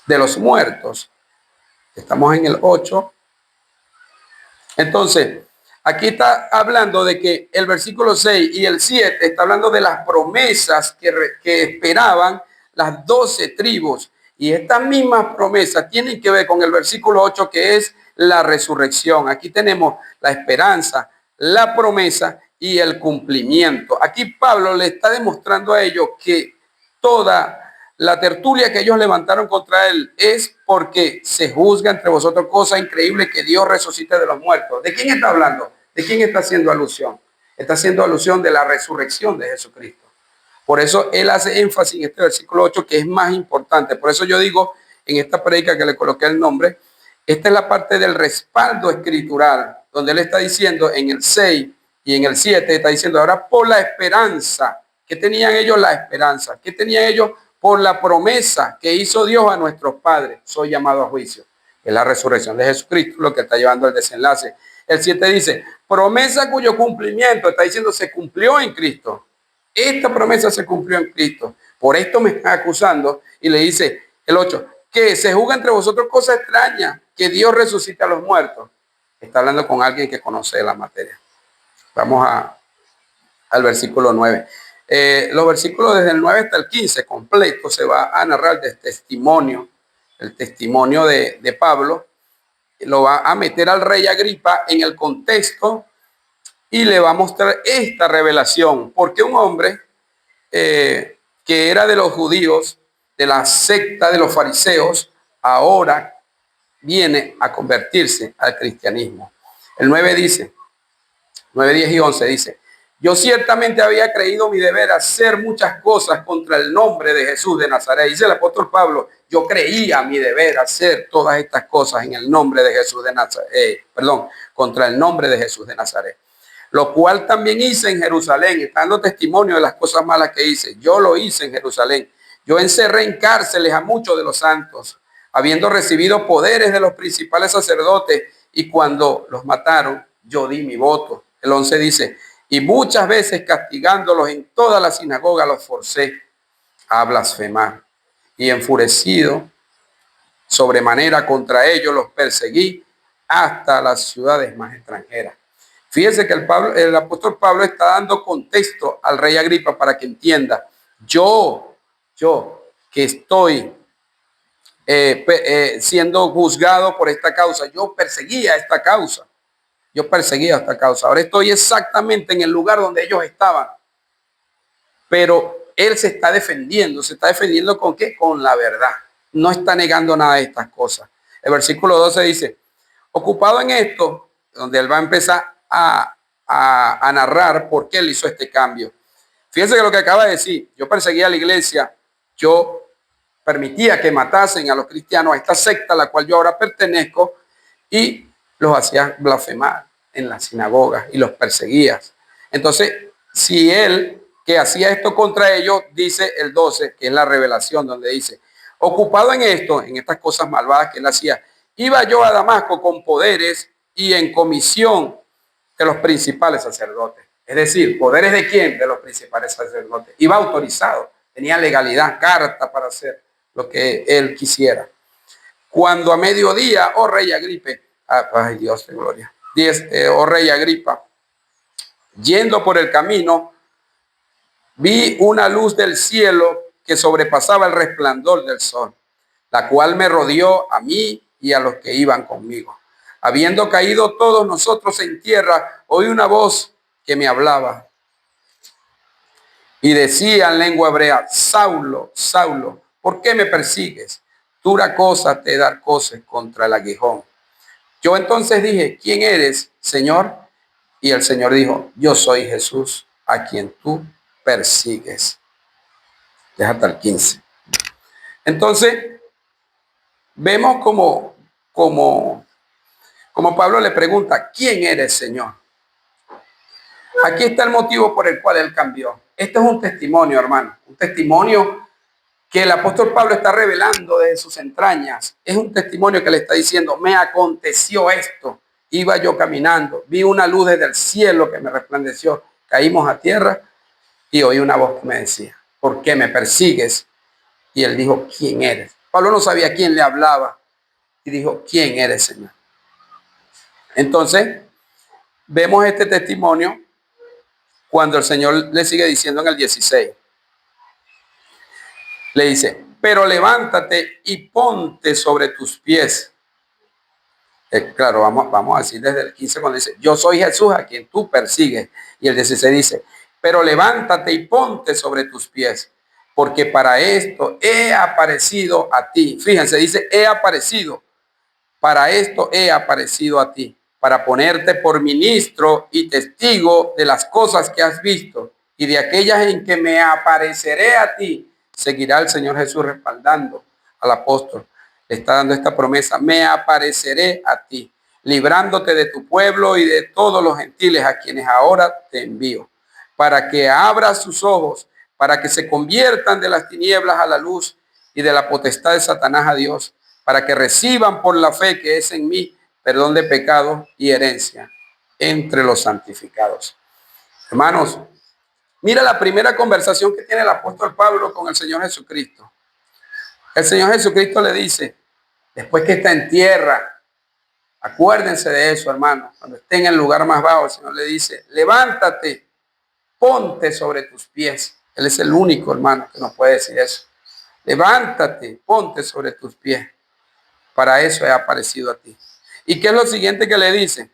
de los muertos. Estamos en el 8. Entonces, aquí está hablando de que el versículo 6 y el 7 está hablando de las promesas que esperaban las 12 tribus. Y estas mismas promesas tienen que ver con el versículo 8, que es la resurrección. Aquí tenemos la esperanza, la promesa y el cumplimiento. Aquí Pablo le está demostrando a ellos que toda la tertulia que ellos levantaron contra él es porque se juzga entre vosotros cosa increíble que Dios resucite de los muertos. ¿De quién está hablando? ¿De quién está haciendo alusión? Está haciendo alusión de la resurrección de Jesucristo. Por eso él hace énfasis en este versículo 8, que es más importante. Por eso yo digo en esta predica que le coloqué el nombre, esta es la parte del respaldo escritural, donde él está diciendo en el 6 y en el 7, está diciendo ahora por la esperanza. ¿Qué tenían ellos? La esperanza. ¿Qué tenían ellos? Por la promesa que hizo Dios a nuestros padres. Soy llamado a juicio. Es la resurrección de Jesucristo lo que está llevando al desenlace. El 7 dice, promesa cuyo cumplimiento, está diciendo, se cumplió en Cristo. Esta promesa se cumplió en Cristo. Por esto me está acusando. Y le dice el 8, que se juzga entre vosotros cosa extraña, que Dios resucita a los muertos. Está hablando con alguien que conoce la materia. Vamos al versículo 9. Los versículos desde el 9 hasta el 15 completo se va a narrar el testimonio de Pablo. Lo va a meter al rey Agripa en el contexto y le va a mostrar esta revelación. Porque un hombre que era de los judíos, de la secta de los fariseos, ahora viene a convertirse al cristianismo. El 9 dice, 9, 10 y 11 dice, yo ciertamente había creído mi deber hacer muchas cosas contra el nombre de Jesús de Nazaret. Dice el apóstol Pablo, yo creía mi deber hacer todas estas cosas en el nombre de Jesús de Nazaret, contra el nombre de Jesús de Nazaret. Lo cual también hice en Jerusalén, está dando testimonio de las cosas malas que hice. Yo lo hice en Jerusalén. Yo encerré en cárceles a muchos de los santos, habiendo recibido poderes de los principales sacerdotes, y cuando los mataron, yo di mi voto. El 11 dice, y muchas veces castigándolos en toda la sinagoga los forcé a blasfemar. Y enfurecido sobremanera contra ellos los perseguí hasta las ciudades más extranjeras. Fíjense que el apóstol Pablo está dando contexto al rey Agripa para que entienda, yo que estoy siendo juzgado por esta causa, yo perseguía esta causa. Ahora estoy exactamente en el lugar donde ellos estaban. Pero él se está defendiendo. ¿Se está defendiendo con qué? Con la verdad. No está negando nada de estas cosas. El versículo 12 dice, ocupado en esto, donde él va a empezar a narrar por qué él hizo este cambio. Fíjense que lo que acaba de decir, yo perseguía a la iglesia, yo permitía que matasen a los cristianos, a esta secta a la cual yo ahora pertenezco, y los hacía blasfemar en las sinagogas y los perseguía. Entonces, si él que hacía esto contra ellos, dice el 12, que es la revelación donde dice, ocupado en esto, en estas cosas malvadas que él hacía, iba yo a Damasco con poderes y en comisión de los principales sacerdotes. Es decir, ¿poderes de quién? De los principales sacerdotes. Iba autorizado, tenía legalidad, carta para hacer lo que él quisiera. Cuando a mediodía, oh rey Agripa, ay Dios de gloria, oh rey Agripa, yendo por el camino, vi una luz del cielo que sobrepasaba el resplandor del sol, la cual me rodeó a mí y a los que iban conmigo. Habiendo caído todos nosotros en tierra, oí una voz que me hablaba y decía en lengua hebrea, Saulo, Saulo, ¿por qué me persigues? Dura cosa te dar cosas contra el aguijón. Yo entonces dije, ¿quién eres, Señor? Y el Señor dijo, yo soy Jesús, a quien tú persigues. Deja hasta el 15. Entonces, vemos como Pablo le pregunta, ¿quién eres, Señor? Aquí está el motivo por el cual él cambió. Este es un testimonio, hermano, un testimonio que el apóstol Pablo está revelando desde sus entrañas. Es un testimonio que le está diciendo, me aconteció esto. Iba yo caminando, vi una luz desde el cielo que me resplandeció. Caímos a tierra y oí una voz que me decía, ¿por qué me persigues? Y él dijo, ¿quién eres? Pablo no sabía quién le hablaba y dijo, ¿quién eres, Señor? Entonces, vemos este testimonio cuando el Señor le sigue diciendo en el 16. Le dice, pero levántate y ponte sobre tus pies. Claro, vamos a decir desde el 15 cuando dice, yo soy Jesús a quien tú persigues. Y el 16 dice, pero levántate y ponte sobre tus pies, porque para esto he aparecido a ti. Fíjense, dice, he aparecido. Para esto he aparecido a ti, para ponerte por ministro y testigo de las cosas que has visto y de aquellas en que me apareceré a ti. Seguirá el Señor Jesús respaldando al apóstol. Le está dando esta promesa, me apareceré a ti, librándote de tu pueblo y de todos los gentiles a quienes ahora te envío, para que abras sus ojos, para que se conviertan de las tinieblas a la luz y de la potestad de Satanás a Dios, para que reciban por la fe que es en mí perdón de pecados y herencia entre los santificados. Hermanos, mira la primera conversación que tiene el apóstol Pablo con el Señor Jesucristo. El Señor Jesucristo le dice, después que está en tierra, acuérdense de eso, hermano, cuando esté en el lugar más bajo, el Señor le dice, levántate, ponte sobre tus pies. Él es el único, hermano, que nos puede decir eso. Levántate, ponte sobre tus pies. Para eso he aparecido a ti. ¿Y qué es lo siguiente que le dice?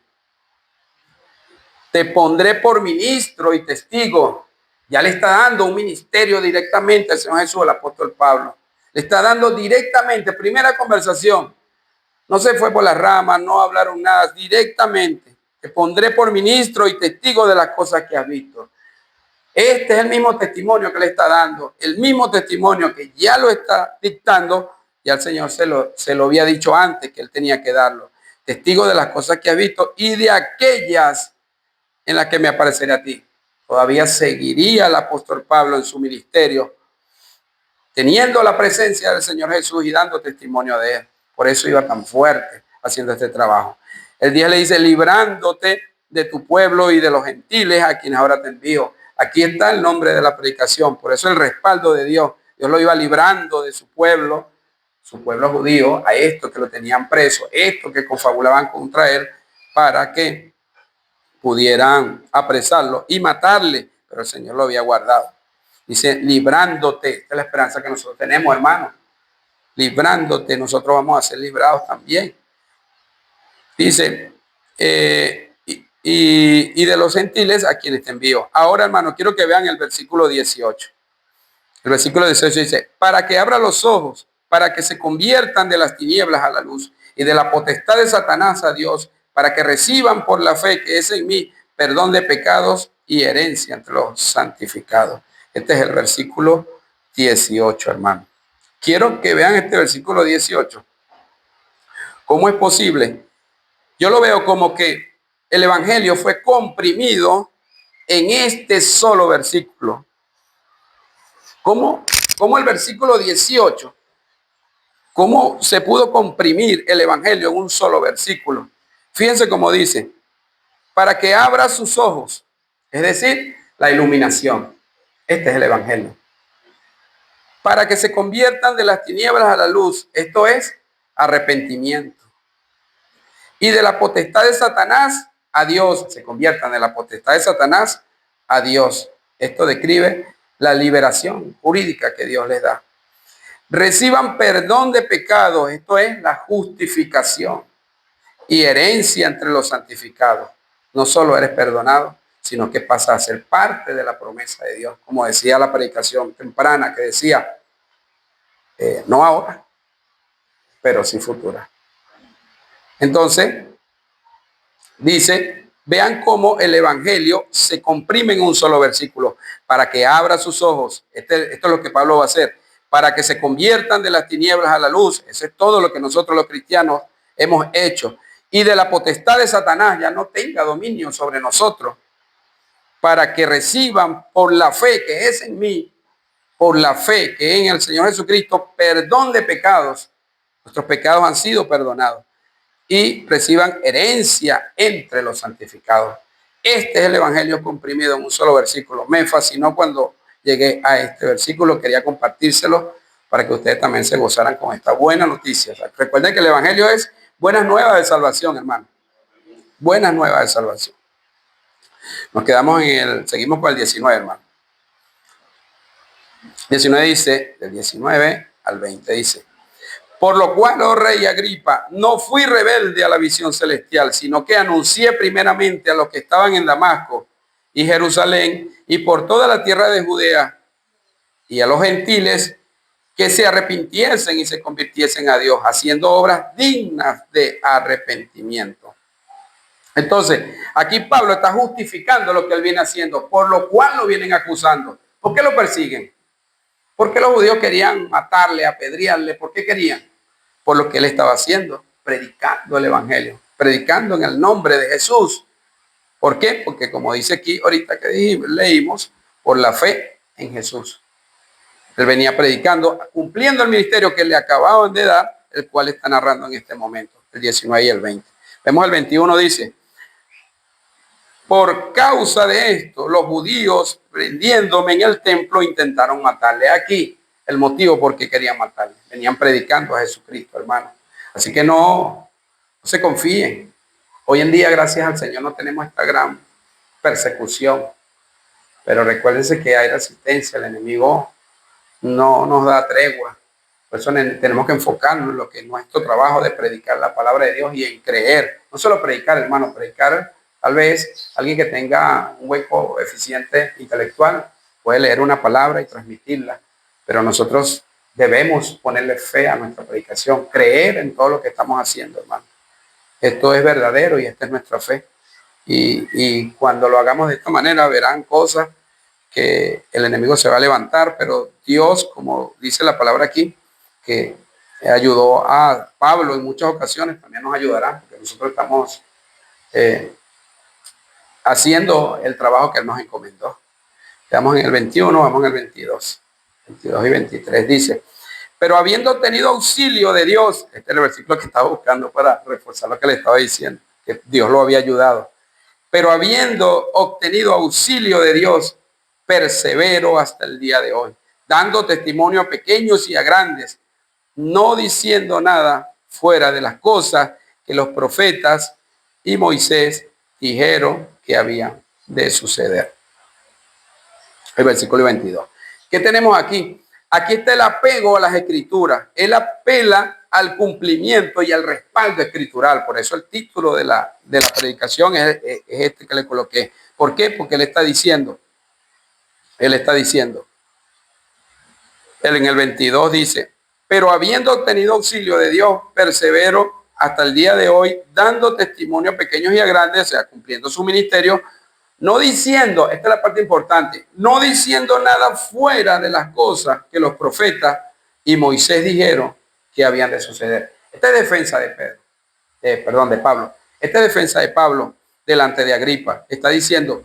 Te pondré por ministro y testigo. Ya le está dando un ministerio directamente al Señor Jesús, al apóstol Pablo. Le está dando directamente, primera conversación. No se fue por las ramas, no hablaron nada, directamente. Te pondré por ministro y testigo de las cosas que has visto. Este es el mismo testimonio que le está dando, el mismo testimonio que ya lo está dictando. Ya el Señor se lo había dicho antes que él tenía que darlo. Testigo de las cosas que has visto y de aquellas en las que me apareceré a ti. Todavía seguiría el apóstol Pablo en su ministerio, teniendo la presencia del Señor Jesús y dando testimonio de él. Por eso iba tan fuerte haciendo este trabajo. El 10 le dice, librándote de tu pueblo y de los gentiles a quienes ahora te envío. Aquí está el nombre de la predicación. Por eso el respaldo de Dios. Dios lo iba librando de su pueblo judío, a estos que lo tenían preso, estos que confabulaban contra él, para que pudieran apresarlo y matarle. Pero el Señor lo había guardado. Dice, librándote. Esta es la esperanza que nosotros tenemos, hermano. Librándote, nosotros vamos a ser librados también. Dice, y de los gentiles a quienes te envío. Ahora, hermano, quiero que vean el versículo 18. El versículo 18 dice, para que abra los ojos, para que se conviertan de las tinieblas a la luz y de la potestad de Satanás a Dios, para que reciban por la fe que es en mí perdón de pecados y herencia entre los santificados. Este es el versículo 18, hermano. Quiero que vean este versículo 18. ¿Cómo es posible? Yo lo veo como que el evangelio fue comprimido en este solo versículo. ¿Cómo el versículo 18? ¿Cómo se pudo comprimir el evangelio en un solo versículo? Fíjense cómo dice, para que abra sus ojos, es decir, la iluminación. Este es el evangelio. Para que se conviertan de las tinieblas a la luz, esto es arrepentimiento. Y de la potestad de Satanás a Dios, se conviertan de la potestad de Satanás a Dios. Esto describe la liberación jurídica que Dios les da. Reciban perdón de pecados, esto es la justificación y herencia entre los santificados. No solo eres perdonado, sino que pasas a ser parte de la promesa de Dios. Como decía la predicación temprana que decía, no ahora, pero sí futura. Entonces, dice, vean cómo el evangelio se comprime en un solo versículo, para que abra sus ojos. Esto es lo que Pablo va a hacer, para que se conviertan de las tinieblas a la luz. Eso es todo lo que nosotros los cristianos hemos hecho. Y de la potestad de Satanás ya no tenga dominio sobre nosotros, para que reciban por la fe que es en mí, por la fe que es en el Señor Jesucristo, perdón de pecados. Nuestros pecados han sido perdonados. Y reciban herencia entre los santificados. Este es el evangelio comprimido en un solo versículo. Me fascinó cuando llegué a este versículo, quería compartírselo para que ustedes también se gozaran con esta buena noticia. O sea, recuerden que el Evangelio es buenas nuevas de salvación, hermano. Buenas nuevas de salvación. Nos quedamos seguimos con el 19, hermano. 19 dice, del 19 al 20 dice: por lo cual, oh rey Agripa, no fui rebelde a la visión celestial, sino que anuncié primeramente a los que estaban en Damasco y Jerusalén y por toda la tierra de Judea y a los gentiles que se arrepintiesen y se convirtiesen a Dios, haciendo obras dignas de arrepentimiento. Entonces, aquí Pablo está justificando lo que él viene haciendo, por lo cual lo vienen acusando. ¿Por qué lo persiguen? ¿Por qué los judíos querían matarle, apedrearle? ¿Por qué querían? Por lo que él estaba haciendo, predicando el evangelio, predicando en el nombre de Jesús. ¿Por qué? Porque como dice aquí ahorita que leímos, por la fe en Jesús. Él venía predicando, cumpliendo el ministerio que le acababan de dar, el cual está narrando en este momento, el 19 y el 20. Vemos el 21, dice: por causa de esto, los judíos, prendiéndome en el templo, intentaron matarle. Aquí el motivo por qué querían matarle. Venían predicando a Jesucristo, hermano. Así que no se confíen. Hoy en día, gracias al Señor, no tenemos esta gran persecución. Pero recuérdense que hay resistencia. El enemigo no nos da tregua. Por eso tenemos que enfocarnos en lo que es nuestro trabajo de predicar la palabra de Dios y en creer. No solo predicar, hermano, predicar. Tal vez alguien que tenga un buen coeficiente intelectual puede leer una palabra y transmitirla, pero nosotros debemos ponerle fe a nuestra predicación, creer en todo lo que estamos haciendo, hermano. Esto es verdadero y esta es nuestra fe. Y cuando lo hagamos de esta manera verán cosas que el enemigo se va a levantar, pero Dios, como dice la palabra aquí, que ayudó a Pablo en muchas ocasiones, también nos ayudará, porque nosotros estamos haciendo el trabajo que él nos encomendó. Veamos en el 21, vamos en el 22. 22 y 23 dice: pero habiendo tenido auxilio de Dios, este es el versículo que estaba buscando para reforzar lo que le estaba diciendo, que Dios lo había ayudado. Pero habiendo obtenido auxilio de Dios, persevero hasta el día de hoy, dando testimonio a pequeños y a grandes, no diciendo nada fuera de las cosas que los profetas y Moisés dijeron que habían de suceder. El versículo 22. ¿Qué tenemos aquí? Aquí está el apego a las escrituras. Él apela al cumplimiento y al respaldo escritural. Por eso el título de la predicación es este que le coloqué. ¿Por qué? Porque él está diciendo, él en el 22 dice: pero habiendo obtenido auxilio de Dios, persevero hasta el día de hoy, dando testimonio a pequeños y a grandes, o sea, cumpliendo su ministerio, no diciendo, esta es la parte importante, no diciendo nada fuera de las cosas que los profetas y Moisés dijeron que habían de suceder. Esta es defensa de de Pablo. Esta es defensa de Pablo delante de Agripa. Está diciendo: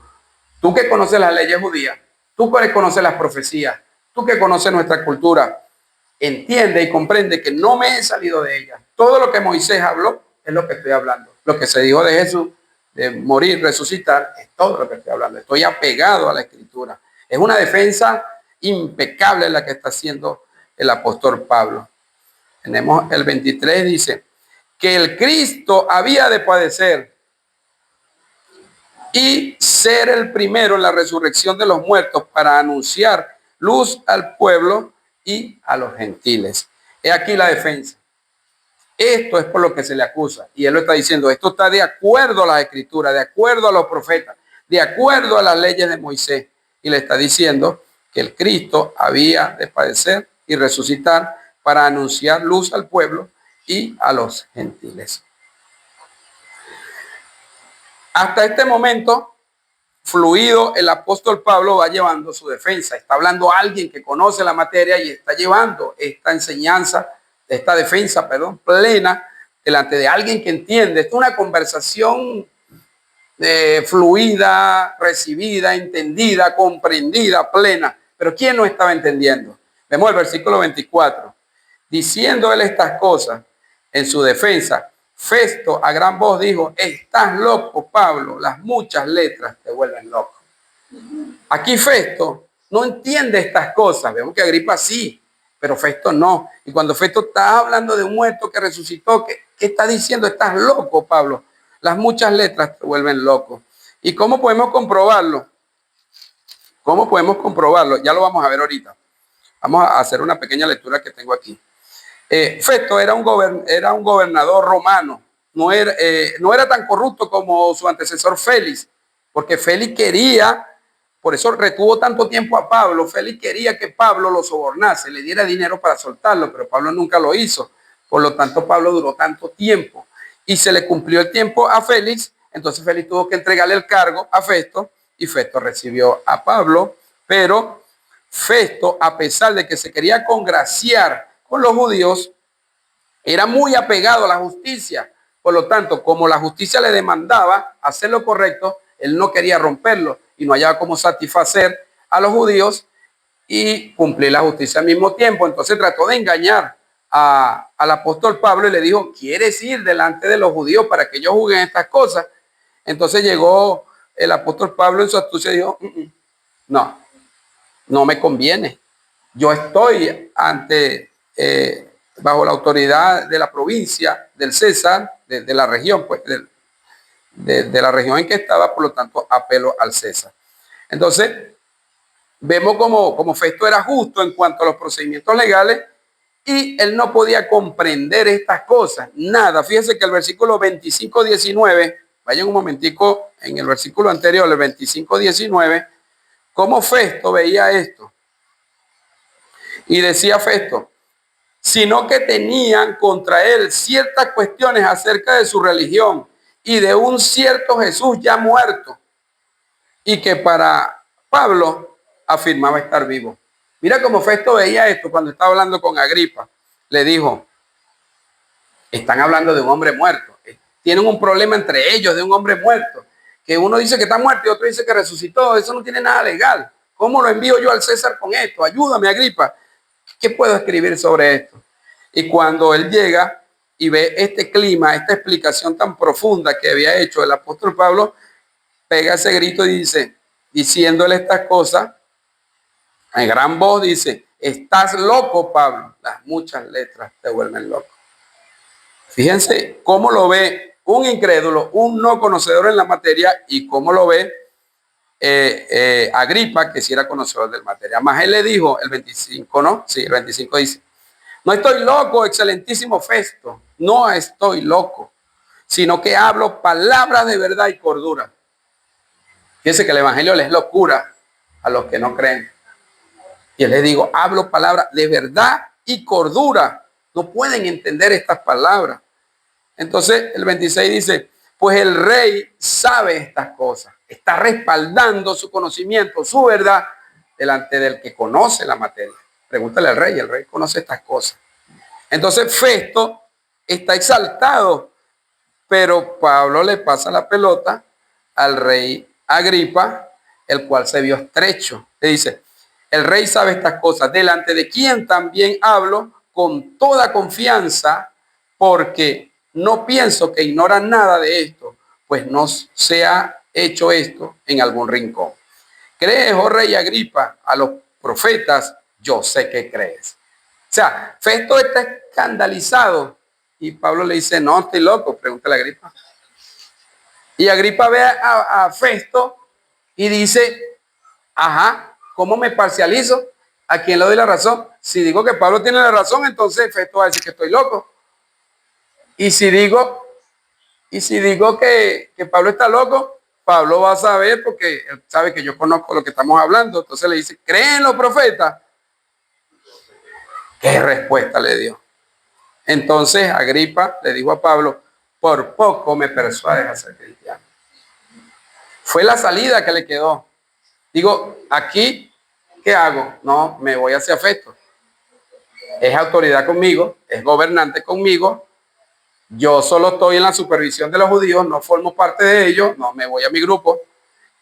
tú que conoces las leyes judías, tú que conoces las profecías, tú que conoces nuestra cultura, entiende y comprende que no me he salido de ella. Todo lo que Moisés habló es lo que estoy hablando. Lo que se dijo de Jesús, de morir, resucitar, es todo lo que estoy hablando. Estoy apegado a la escritura. Es una defensa impecable la que está haciendo el apóstol Pablo. Tenemos el 23, dice que el Cristo había de padecer y ser el primero en la resurrección de los muertos para anunciar luz al pueblo y a los gentiles. He aquí la defensa. Esto es por lo que se le acusa. Y él lo está diciendo, esto está de acuerdo a las escrituras, de acuerdo a los profetas, de acuerdo a las leyes de Moisés. Y le está diciendo que el Cristo había de padecer y resucitar para anunciar luz al pueblo y a los gentiles. Hasta este momento, fluido, el apóstol Pablo va llevando su defensa. Está hablando a alguien que conoce la materia y está llevando esta enseñanza, esta defensa, plena delante de alguien que entiende. Esto es una conversación fluida, recibida, entendida, comprendida, plena. Pero ¿quién no estaba entendiendo? Vemos el versículo 24. Diciendo él estas cosas en su defensa, Festo a gran voz dijo: estás loco, Pablo, las muchas letras te vuelven loco. Aquí Festo no entiende estas cosas. Vemos que Agripa sí, pero Festo no. Y cuando Festo está hablando de un muerto que resucitó, ¿qué está diciendo? Estás loco, Pablo. Las muchas letras te vuelven loco. ¿Y cómo podemos comprobarlo? ¿Cómo podemos comprobarlo? Ya lo vamos a ver ahorita. Vamos a hacer una pequeña lectura que tengo aquí. Festo era un gobernador romano. No era tan corrupto como su antecesor Félix, porque Félix quería, por eso retuvo tanto tiempo a Pablo. Félix quería que Pablo lo sobornase, le diera dinero para soltarlo, pero Pablo nunca lo hizo. Por lo tanto, Pablo duró tanto tiempo y se le cumplió el tiempo a Félix. Entonces Félix tuvo que entregarle el cargo a Festo y Festo recibió a Pablo, pero Festo, a pesar de que se quería congraciar con los judíos, era muy apegado a la justicia. Por lo tanto, como la justicia le demandaba hacer lo correcto, él no quería romperlo y no hallaba cómo satisfacer a los judíos y cumplir la justicia al mismo tiempo. Entonces trató de engañar al apóstol Pablo y le dijo, ¿quieres ir delante de los judíos para que ellos juzguen estas cosas? Entonces llegó el apóstol Pablo en su astucia y dijo, no me conviene. Yo estoy bajo la autoridad de la provincia, del César, de la región, pues, de la región en que estaba, por lo tanto, apelo al César. Entonces, vemos como Festo era justo en cuanto a los procedimientos legales y él no podía comprender estas cosas, nada. Fíjense que el versículo 25-19, vayan un momentico en el versículo anterior, el 25-19, cómo Festo veía esto. Y decía Festo, sino que tenían contra él ciertas cuestiones acerca de su religión y de un cierto Jesús ya muerto, y que para Pablo afirmaba estar vivo. Mira cómo Festo veía esto cuando estaba hablando con Agripa. Le dijo, están hablando de un hombre muerto. Tienen un problema entre ellos de un hombre muerto, que uno dice que está muerto y otro dice que resucitó. Eso no tiene nada legal. ¿Cómo lo envío yo al César con esto? Ayúdame, Agripa. ¿Qué puedo escribir sobre esto? Y cuando él llega y ve este clima, esta explicación tan profunda que había hecho el apóstol Pablo, pega ese grito y dice, diciéndole estas cosas, en gran voz dice, estás loco, Pablo. Las muchas letras te vuelven loco. Fíjense cómo lo ve un incrédulo, un no conocedor en la materia, y cómo lo ve Agripa, que sí era conocedor de la materia. Más él le dijo, el 25, ¿no? Sí, el 25 dice, no estoy loco, excelentísimo Festo, no estoy loco, sino que hablo palabras de verdad y cordura. Fíjense que el evangelio les es locura a los que no creen. Y les digo, hablo palabras de verdad y cordura. No pueden entender estas palabras. Entonces el 26 dice, pues el rey sabe estas cosas. Está respaldando su conocimiento, su verdad, delante del que conoce la materia. Pregúntale al rey, el rey conoce estas cosas. Entonces Festo está exaltado, pero Pablo le pasa la pelota al rey Agripa, el cual se vio estrecho. Le dice, el rey sabe estas cosas, delante de quien también hablo con toda confianza, porque no pienso que ignoran nada de esto, pues no se ha hecho esto en algún rincón. ¿Crees, oh rey Agripa, a los profetas? Yo sé que crees. O sea, Festo está escandalizado y Pablo le dice, no, estoy loco, pregúntale a Agripa. Y Agripa ve a Festo y dice, ajá, ¿cómo me parcializo? ¿A quién le doy la razón? Si digo que Pablo tiene la razón, entonces Festo va a decir que estoy loco. Y si digo que Pablo está loco, Pablo va a saber porque él sabe que yo conozco lo que estamos hablando. Entonces le dice, ¿creen los profetas? ¿Qué respuesta le dio? Entonces Agripa le dijo a Pablo, por poco me persuades a ser cristiano. Fue la salida que le quedó. Digo, aquí, ¿qué hago? No, me voy hacia Festo. Es autoridad conmigo, es gobernante conmigo. Yo solo estoy en la supervisión de los judíos, no formo parte de ellos, no me voy a mi grupo.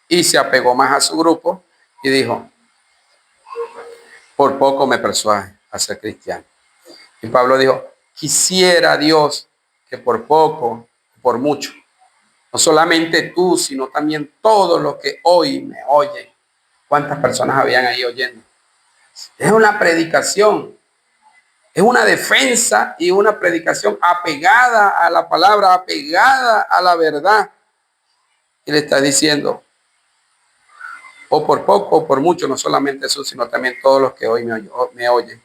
Y se apegó más a su grupo y dijo, por poco me persuade a ser cristiano. Y Pablo dijo, quisiera Dios que por poco, por mucho, no solamente tú, sino también todos los que hoy me oyen. ¿Cuántas personas habían ahí oyendo? Es una predicación. Es una defensa y una predicación apegada a la palabra, apegada a la verdad. Y le está diciendo, o por poco o por mucho, no solamente eso, sino también todos los que hoy me oyen,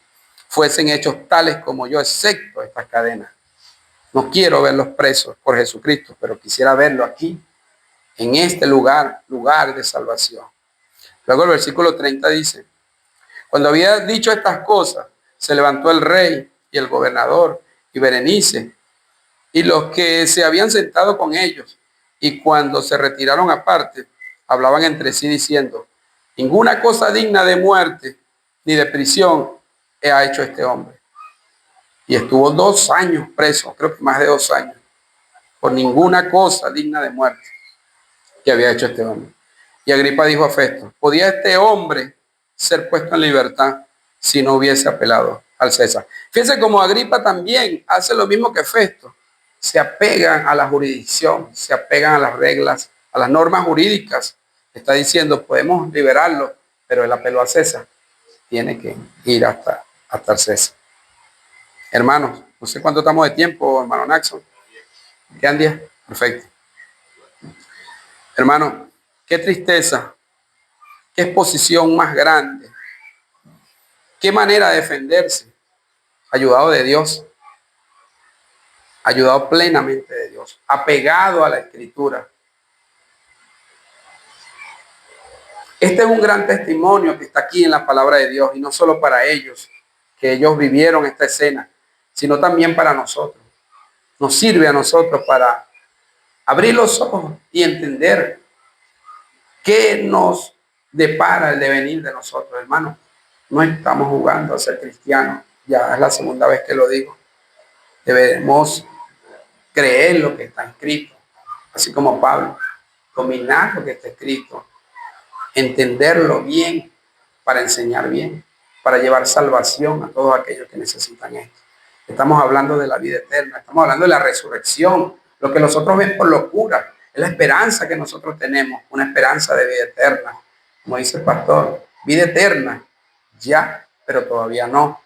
fuesen hechos tales como yo, excepto estas cadenas. No quiero verlos presos por Jesucristo, pero quisiera verlo aquí, en este lugar de salvación. Luego el versículo 30 dice, cuando había dicho estas cosas, se levantó el rey y el gobernador y Berenice y los que se habían sentado con ellos. Y cuando se retiraron aparte, hablaban entre sí diciendo, ninguna cosa digna de muerte ni de prisión ha hecho este hombre. Y estuvo 2 años preso, creo que más de 2 años, por ninguna cosa digna de muerte que había hecho este hombre. Y Agripa dijo a Festo, ¿podía este hombre ser puesto en libertad si no hubiese apelado al César? Fíjense como Agripa también hace lo mismo que Festo. Se apegan a la jurisdicción, se apegan a las reglas, a las normas jurídicas. Está diciendo, podemos liberarlo, pero el apelo a César tiene que ir hasta el César. Hermanos, no sé cuánto estamos de tiempo, hermano Naxon. ¿Quedan 10? Perfecto. Hermano, qué tristeza, qué exposición más grande, qué manera de defenderse, ayudado de Dios, ayudado plenamente de Dios, apegado a la Escritura. Este es un gran testimonio que está aquí en la palabra de Dios, y no solo para ellos, que ellos vivieron esta escena, sino también para nosotros. Nos sirve a nosotros para abrir los ojos y entender qué nos depara el devenir de nosotros, hermanos. No estamos jugando a ser cristianos, ya es la segunda vez que lo digo. Debemos creer lo que está escrito, así como Pablo, dominar lo que está escrito, entenderlo bien para enseñar bien, para llevar salvación a todos aquellos que necesitan esto. Estamos hablando de la vida eterna, estamos hablando de la resurrección, lo que nosotros ven por locura, es la esperanza que nosotros tenemos, una esperanza de vida eterna. Como dice el pastor, vida eterna, ya, pero todavía no.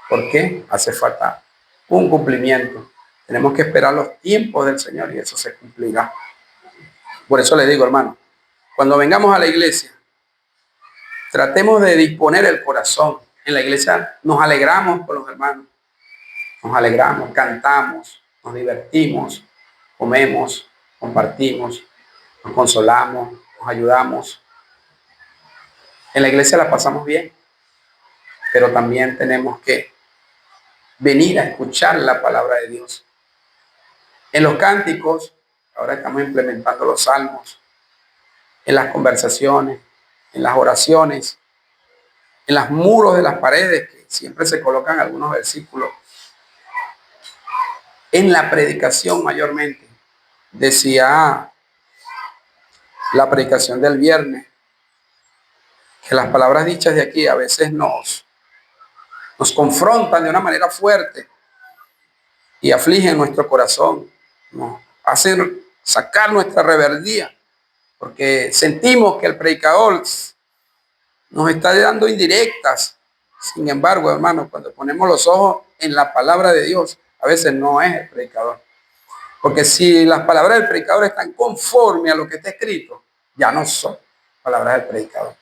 ¿Por qué? Hace falta un cumplimiento. Tenemos que esperar los tiempos del Señor y eso se cumplirá. Por eso les digo, hermano, cuando vengamos a la iglesia, tratemos de disponer el corazón. En la iglesia nos alegramos con los hermanos, nos alegramos, cantamos, nos divertimos, comemos, compartimos, nos consolamos, nos ayudamos. En la iglesia la pasamos bien, pero también tenemos que venir a escuchar la palabra de Dios. En los cánticos, ahora estamos implementando los salmos, en las conversaciones, en las oraciones, en los muros de las paredes, que siempre se colocan algunos versículos, en la predicación mayormente. Decía la predicación del viernes, que las palabras dichas de aquí a veces nos confrontan de una manera fuerte y afligen nuestro corazón, nos hacen sacar nuestra rebeldía, porque sentimos que el predicador nos está dando indirectas. Sin embargo, hermanos, cuando ponemos los ojos en la palabra de Dios, a veces no es el predicador. Porque si las palabras del predicador están conforme a lo que está escrito, ya no son palabras del predicador,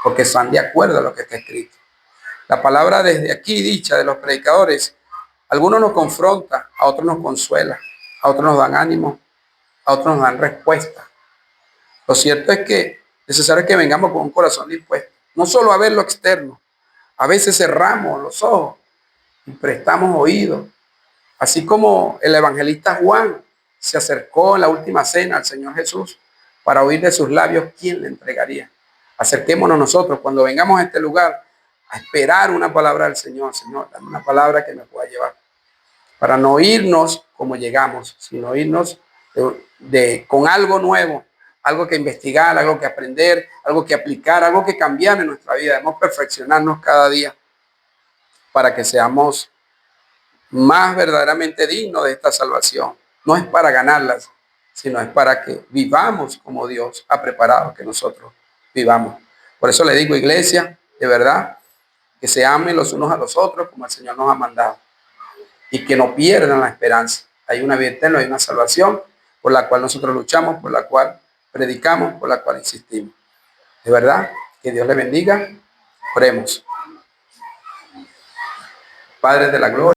porque están de acuerdo a lo que está escrito. La palabra desde aquí dicha de los predicadores, a algunos nos confronta, a otros nos consuela, a otros nos dan ánimo, a otros nos dan respuesta. Lo cierto es que es necesario que vengamos con un corazón dispuesto, no solo a ver lo externo. A veces cerramos los ojos y prestamos oídos, así como el evangelista Juan se acercó en la última cena al Señor Jesús para oír de sus labios quién le entregaría. Acerquémonos nosotros cuando vengamos a este lugar a esperar una palabra del Señor. Señor, dame una palabra que me pueda llevar, para no irnos como llegamos, sino irnos con algo nuevo, algo que investigar, algo que aprender, algo que aplicar, algo que cambiar en nuestra vida. Debemos perfeccionarnos cada día para que seamos más verdaderamente dignos de esta salvación. No es para ganarlas, sino es para que vivamos como Dios ha preparado que nosotros vivamos. Por eso le digo, iglesia, de verdad, que se amen los unos a los otros como el Señor nos ha mandado y que no pierdan la esperanza. Hay una vida eterna, hay una salvación por la cual nosotros luchamos, por la cual predicamos, por la cual insistimos. De verdad, que Dios le bendiga. Oremos. Padre de la gloria.